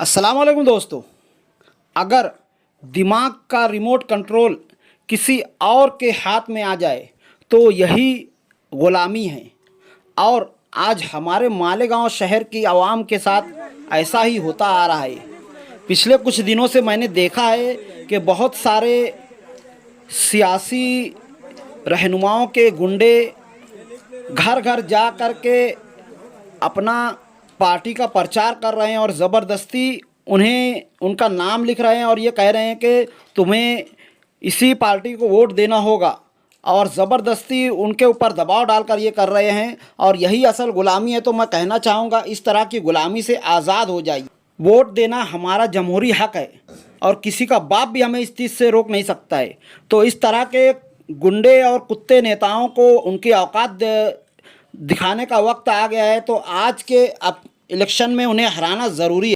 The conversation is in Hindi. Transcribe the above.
अस्सलाम वालेकुम दोस्तों। अगर दिमाग का रिमोट कंट्रोल किसी और के हाथ में आ जाए तो यही ग़ुलामी है। और आज हमारे मालेगांव शहर की आवाम के साथ ऐसा ही होता आ रहा है। पिछले कुछ दिनों से मैंने देखा है कि बहुत सारे सियासी रहनुमाओं के गुंडे घर घर जा कर के अपना पार्टी का प्रचार कर रहे हैं और ज़बरदस्ती उन्हें उनका नाम लिख रहे हैं और ये कह रहे हैं कि तुम्हें इसी पार्टी को वोट देना होगा, और ज़बरदस्ती उनके ऊपर दबाव डालकर ये कर रहे हैं। और यही असल ग़ुलामी है। तो मैं कहना चाहूँगा इस तरह की ग़ुलामी से आज़ाद हो जाइए। वोट देना हमारा जमहूरी हक़ है और किसी का बाप भी हमें इस चीज़ से रोक नहीं सकता है। तो इस तरह के गुंडे और कुत्ते नेताओं को उनकी औकात दिखाने का वक्त आ गया है। तो आज के अब इलेक्शन में उन्हें हराना ज़रूरी है।